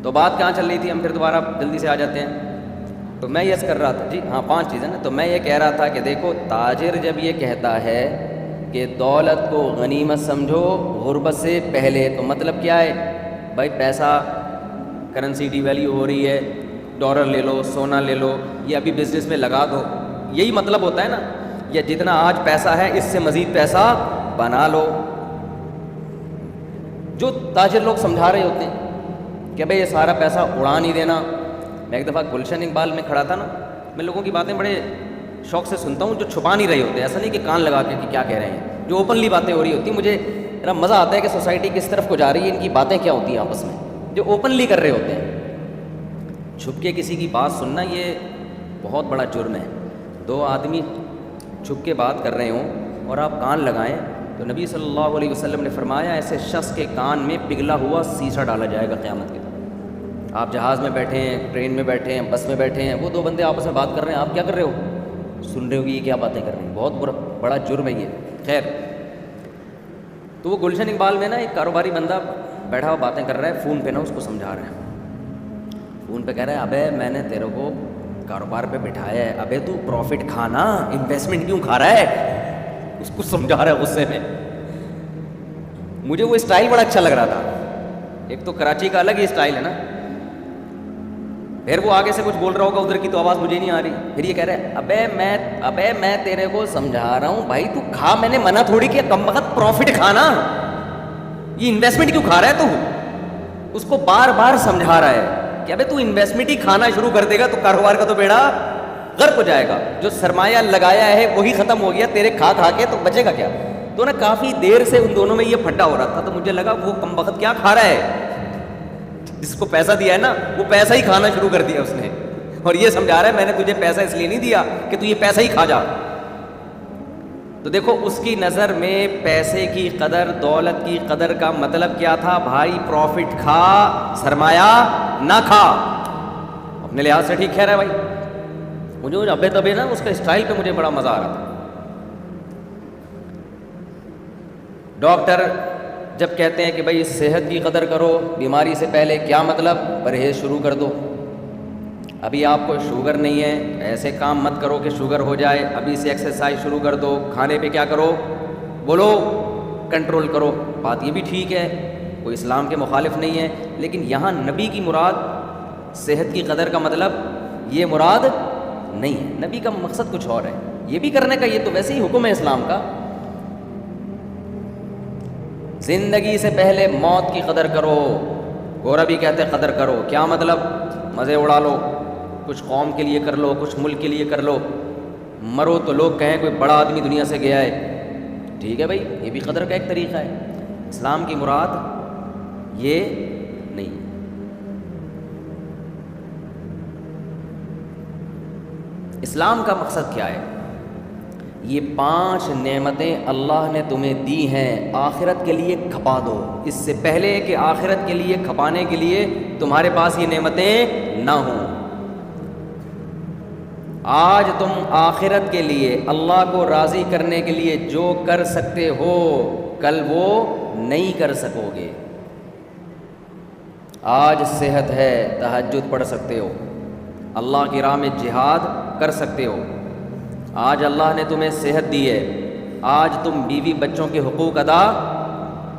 تو بات کہاں چل رہی تھی؟ ہم پھر دوبارہ جلدی سے آ جاتے ہیں. تو میں یس کر رہا تھا جی ہاں 5 چیزیں نا. تو میں یہ کہہ رہا تھا کہ دیکھو تاجر جب یہ کہتا ہے کہ دولت کو غنیمت سمجھو غربت سے پہلے، تو مطلب کیا ہے بھائی؟ پیسہ کرنسی ڈی ویلیو ہو رہی ہے، ڈالر لے لو، سونا لے لو، یہ ابھی بزنس میں لگا دو، یہی مطلب ہوتا ہے نا. یا جتنا آج پیسہ ہے اس سے مزید پیسہ بنا لو. جو تاجر لوگ سمجھا رہے ہوتے ہیں کہ بھائی یہ سارا پیسہ اڑا نہیں دینا. میں ایک دفعہ گلشن اقبال میں کھڑا تھا نا، میں لوگوں کی باتیں بڑے شوق سے سنتا ہوں جو چھپا نہیں رہے ہوتے، ایسا نہیں کہ کان لگا کے کہ کیا کہہ رہے ہیں، جو اوپنلی باتیں ہو رہی ہوتی ہیں. مجھے ذرا مزہ آتا ہے کہ سوسائٹی کس طرف کو جا رہی ہے، ان کی باتیں کیا ہوتی ہیں آپس میں، جو اوپنلی کر رہے ہوتے ہیں. چھپ کے کسی کی بات سننا یہ بہت بڑا جرم ہے. 2 آدمی چھپ کے بات کر رہے ہوں اور آپ کان لگائیں تو نبی صلی اللہ علیہ وسلم نے فرمایا ایسے شخص کے کان میں پگھلا ہوا سیسا ڈالا جائے گا قیامت کے دن. آپ جہاز میں بیٹھے ہیں، ٹرین میں بیٹھے ہیں، بس میں بیٹھے ہیں، وہ 2 بندے آپس میں بات کر رہے ہیں، آپ کیا کر رہے ہو؟ سن رہے ہو کہ یہ کیا باتیں کر رہے ہیں. بہت بڑا جرم ہے یہ. خیر، تو وہ گلشن اقبال میں نا ایک کاروباری بندہ بیٹھا ہوا باتیں کر رہا ہے، فون پہ نا اس کو سمجھا رہا ہے. فون پہ کہہ رہا ہے ابے میں نے تیرے کو کاروبار پہ بٹھایا ہے، ابے تو پروفٹ کھانا، انویسٹمنٹ کیوں کھا رہا ہے؟ اس کو سمجھا رہا ہے غصے میں. مجھے وہ اسٹائل بڑا اچھا لگ رہا تھا. ایک تو کراچی کا الگ ہی اسٹائل ہے نا. پھر وہ آگے سے کچھ بول رہا ہوگا ادھر کی تو آواز مجھے نہیں آ رہی. پھر یہ کہہ رہا ہے ابے میں تیرے کو سمجھا رہا ہوں بھائی تو کھا، میں نے منع تھوڑی کیا، کم وقت پروفٹ کھانا، یہ انویسٹمنٹ کیوں کھا رہا ہے تو؟ اس کو بار بار سمجھا رہا ہے کہ ابے تو انویسٹمنٹ ہی کھانا شروع کر دے گا تو کاروبار کا تو بیڑا غرق ہو جائے گا. جو سرمایہ لگایا ہے وہی ختم ہو گیا تیرے کھا کے، تو بچے گا کیا؟ تو نا کافی دیر سے ان دونوں میں یہ پھڈا ہو رہا تھا. تو مجھے لگا وہ کم وقت کیا کھا رہا ہے، جس کو پیسہ دیا ہے نا وہ پیسہ ہی کھانا شروع کر دیا اس نے، اور یہ سمجھا رہا ہے میں نے تجھے پیسہ اس لیے نہیں دیا کہ تو یہ پیسہ ہی کھا جا. تو دیکھو اس کی نظر میں پیسے کی قدر، دولت کی قدر کا مطلب کیا تھا؟ بھائی پروفٹ کھا، سرمایہ نہ کھا. اپنے لحاظ سے ٹھیک کہہ رہا ہے بھائی. مجھے ابے تبے نا اس کا اسٹائل پہ مجھے بڑا مزہ آ رہا تھا. ڈاکٹر جب کہتے ہیں کہ بھائی صحت کی قدر کرو بیماری سے پہلے، کیا مطلب؟ پرہیز شروع کر دو. ابھی آپ کو شوگر نہیں ہے، ایسے کام مت کرو کہ شوگر ہو جائے، ابھی سے ایکسرسائز شروع کر دو. کھانے پہ کیا کرو؟ بولو کنٹرول کرو. بات یہ بھی ٹھیک ہے، کوئی اسلام کے مخالف نہیں ہے. لیکن یہاں نبی کی مراد صحت کی قدر کا مطلب یہ مراد نہیں ہے. نبی کا مقصد کچھ اور ہے. یہ بھی کرنے کا، یہ تو ویسے ہی حکم ہے اسلام کا. زندگی سے پہلے موت کی قدر کرو. گورا بھی کہتے ہیں قدر کرو. کیا مطلب؟ مزے اڑا لو، کچھ قوم کے لیے کر لو، کچھ ملک کے لیے کر لو. مرو تو لوگ کہیں کوئی بڑا آدمی دنیا سے گیا ہے. ٹھیک ہے بھائی، یہ بھی قدر کا ایک طریقہ ہے. اسلام کی مراد یہ نہیں. اسلام کا مقصد کیا ہے؟ یہ 5 نعمتیں اللہ نے تمہیں دی ہیں، آخرت کے لیے کھپا دو. اس سے پہلے کہ آخرت کے لیے کھپانے کے لیے تمہارے پاس یہ نعمتیں نہ ہوں. آج تم آخرت کے لیے، اللہ کو راضی کرنے کے لیے جو کر سکتے ہو، کل وہ نہیں کر سکو گے. آج صحت ہے، تہجد پڑھ سکتے ہو، اللہ کی راہ میں جہاد کر سکتے ہو. آج اللہ نے تمہیں صحت دی ہے، آج تم بیوی بچوں کے حقوق ادا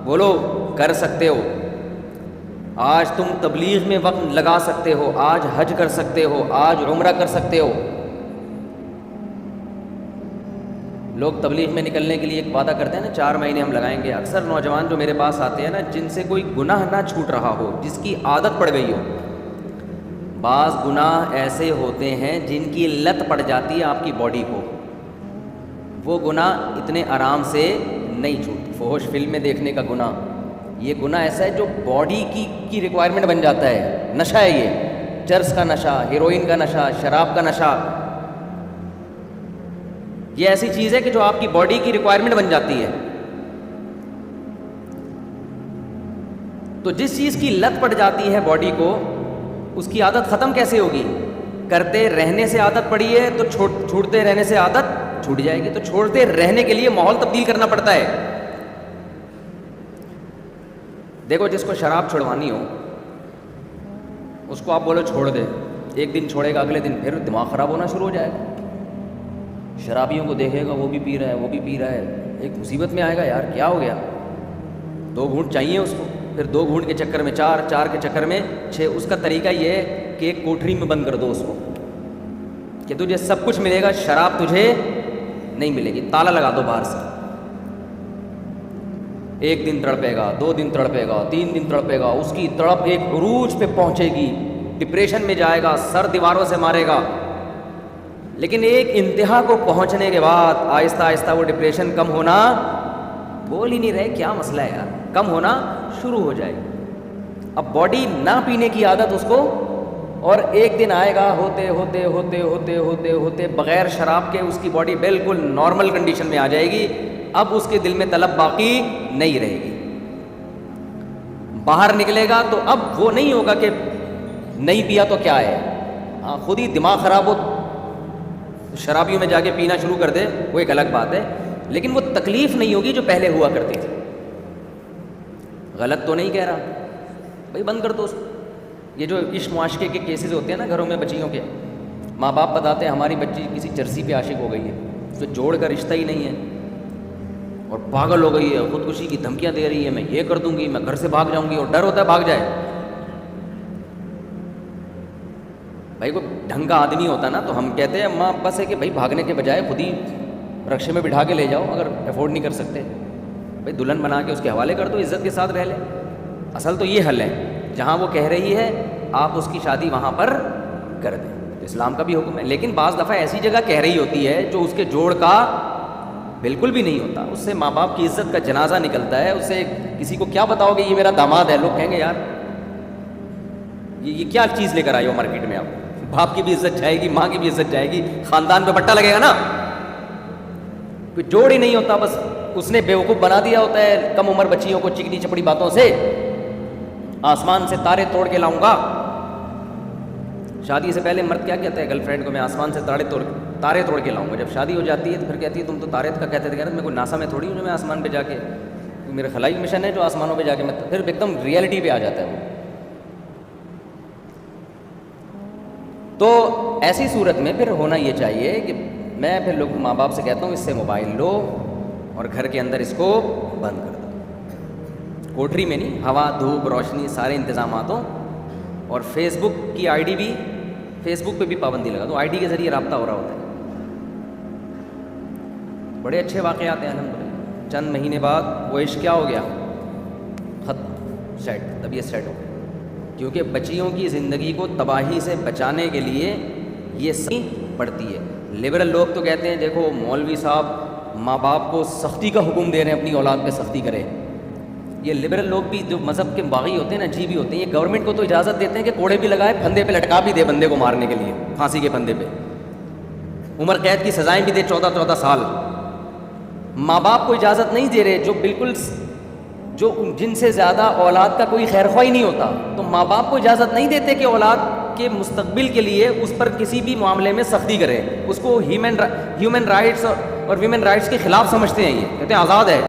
بولو کر سکتے ہو. آج تم تبلیغ میں وقت لگا سکتے ہو، آج حج کر سکتے ہو، آج عمرہ کر سکتے ہو. لوگ تبلیغ میں نکلنے کے لیے ایک وعدہ کرتے ہیں نا 4 مہینے ہم لگائیں گے. اکثر نوجوان جو میرے پاس آتے ہیں نا، جن سے کوئی گناہ نہ چھوٹ رہا ہو، جس کی عادت پڑ گئی ہو. بعض گناہ ایسے ہوتے ہیں جن کی لت پڑ جاتی ہے آپ کی باڈی کو، وہ گناہ اتنے آرام سے نہیں چھوٹتے. فحش فلمیں دیکھنے کا گناہ، یہ گناہ ایسا ہے جو باڈی کی ریکوائرمنٹ بن جاتا ہے. نشہ ہے یہ، چرس کا نشہ، ہیروئن کا نشہ، شراب کا نشہ. یہ ایسی چیز ہے کہ جو آپ کی باڈی کی ریکوائرمنٹ بن جاتی ہے. تو جس چیز کی لت پڑ جاتی ہے باڈی کو، اس کی عادت ختم کیسے ہوگی؟ کرتے رہنے سے عادت پڑی ہے تو چھوڑتے رہنے سے عادت چھوٹ جائے گی. تو چھوڑتے رہنے کے لیے ماحول تبدیل کرنا پڑتا ہے. دیکھو جس کو شراب چھڑوانی ہو اس کو آپ بولو چھوڑ دے، ایک دن چھوڑے گا، اگلے دن پھر دماغ خراب ہونا شروع ہو جائے گا. شرابیوں کو دیکھے گا وہ بھی پی رہا ہے، وہ بھی پی رہا ہے، ایک مصیبت میں آئے گا، یار کیا ہو گیا. 2 گھونٹ چاہیے اس کو، پھر 2 گھونٹ کے چکر میں 4، 4 کے چکر میں 6. اس کا طریقہ یہ ہے کہ ایک کوٹری میں بند کر دو اس کو کہ تجھے سب کچھ ملے گا، شراب تجھے نہیں ملے گی، تالا لگا دو باہر سے. 1 دن تڑپے گا، 2 دن تڑپے گا، 3 دن تڑپے گا، اس کی تڑپ ایک عروج پہ پہنچے گی، ڈپریشن میں جائے گا، سر دیواروں سے مارے گا. لیکن ایک انتہا کو پہنچنے کے بعد آہستہ آہستہ وہ ڈپریشن کم ہونا، بول ہی نہیں رہے کیا مسئلہ ہے یار، کم ہونا شروع ہو جائے گا. اب باڈی نہ پینے کی عادت اس کو، اور ایک دن آئے گا ہوتے ہوتے ہوتے ہوتے ہوتے ہوتے بغیر شراب کے اس کی باڈی بالکل نارمل کنڈیشن میں آ جائے گی. اب اس کے دل میں طلب باقی نہیں رہے گی. باہر نکلے گا تو اب وہ نہیں ہوگا کہ نہیں پیا تو کیا ہے، ہاں خود ہی دماغ خراب ہو شرابیوں میں جا کے پینا شروع کر دے وہ ایک الگ بات ہے، لیکن وہ تکلیف نہیں ہوگی جو پہلے ہوا کرتی تھی. غلط تو نہیں کہہ رہا بھائی، بند کر دو اس کو. یہ جو عشق معاشقے کے کیسز ہوتے ہیں نا گھروں میں بچیوں کے، ماں باپ بتاتے ہیں ہماری بچی کسی چرسی پہ عاشق ہو گئی ہے، اس سے جوڑ کا رشتہ ہی نہیں ہے اور پاگل ہو گئی ہے، خودکشی کی دھمکیاں دے رہی ہے، میں یہ کر دوں گی، میں گھر سے بھاگ جاؤں گی، اور ڈر ہوتا ہے بھاگ جائے. بھائی کوئی ڈھنگ کا آدمی ہوتا نا تو ہم کہتے ہیں ماں ابا سے کہ بھائی بھاگنے کے بجائے خود ہی رکشے میں بٹھا کے لے جاؤ، اگر افورڈ نہیں کر سکتے بھائی دلہن بنا کے اس کے حوالے کر دو، عزت کے ساتھ رہ لے. اصل تو یہ حل ہے، جہاں وہ کہہ رہی ہے آپ اس کی شادی وہاں پر کر دیں، اسلام کا بھی حکم ہے. لیکن بعض دفعہ ایسی جگہ کہہ رہی ہوتی ہے جو اس کے جوڑ کا بالکل بھی نہیں ہوتا، اس سے ماں باپ کی عزت کا جنازہ نکلتا ہے. اس سے کسی کو کیا بتاؤ گے یہ میرا داماد ہے، لوگ کہیں گے یار یہ کیا چیز لے کر آئے ہو مارکیٹ میں. آپ باپ کی بھی عزت جائے گی، ماں کی بھی عزت جائے گی، خاندان پہ بٹا لگے گا نا. کوئی جوڑ ہی نہیں ہوتا، بس اس نے بیوقوف بنا دیا ہوتا ہے کم عمر بچیوں کو چکنی چپڑی باتوں سے. آسمان سے تارے توڑ کے لاؤں گا. شادی سے پہلے مرد کیا کہتا ہے گرل فرینڈ کو، میں آسمان سے تارے توڑ کے لاؤں گا. جب شادی ہو جاتی ہے تو پھر کہتی ہے تم تو تارے کا کہتے تھے. میں کوئی ناسا میں تھوڑی ہوں جو میں آسمان پہ جا کے، میرا خلائی مشن ہے جو آسمانوں پہ جا کے، میں پھر ایک دم ریئلٹی پہ آ جاتا ہے وہ. تو ایسی صورت میں پھر ہونا یہ چاہیے کہ میں پھر لوگ ماں باپ سے کہتا ہوں اس سے موبائل لو اور گھر کے اندر اس کو بند کر دو. کوٹری میں نہیں، ہوا دھوپ روشنی سارے انتظامات ہوں. اور فیس بک کی آئی ڈی بھی، فیس بک پہ بھی پابندی لگا دو، آئی ڈی کے ذریعے رابطہ ہو رہا ہوتا ہے. بڑے اچھے واقعات ہیں الحمدللہ. چند مہینے بعد وہ عشق کیا ہو گیا، ختم، سیٹ، طبیعت سیٹ ہو گئی. کیونکہ بچیوں کی زندگی کو تباہی سے بچانے کے لیے یہ صحیح پڑتی ہے. لبرل لوگ تو کہتے ہیں دیکھو مولوی صاحب ماں باپ کو سختی کا حکم دے رہے ہیں اپنی اولاد پہ سختی کرے. یہ لبرل لوگ بھی جو مذہب کے باغی ہوتے ہیں نا، جی بھی ہوتے ہیں، یہ گورنمنٹ کو تو اجازت دیتے ہیں کہ کوڑے بھی لگائے، پھندے پہ لٹکا بھی دے بندے کو مارنے کے لیے، پھانسی کے پھندے پہ، عمر قید کی سزائیں بھی دے 14 سال. ماں باپ کو اجازت نہیں دے رہے، جو بالکل جو جن سے زیادہ اولاد کا کوئی خیر خواہ نہیں ہوتا، تو ماں باپ کو اجازت نہیں دیتے کہ اولاد کے مستقبل کے لیے اس پر کسی بھی معاملے میں سختی کرے. اس کو ہیومن رائٹس اور ویمن رائٹس کے خلاف سمجھتے ہیں. یہ کہتے ہیں آزاد ہے،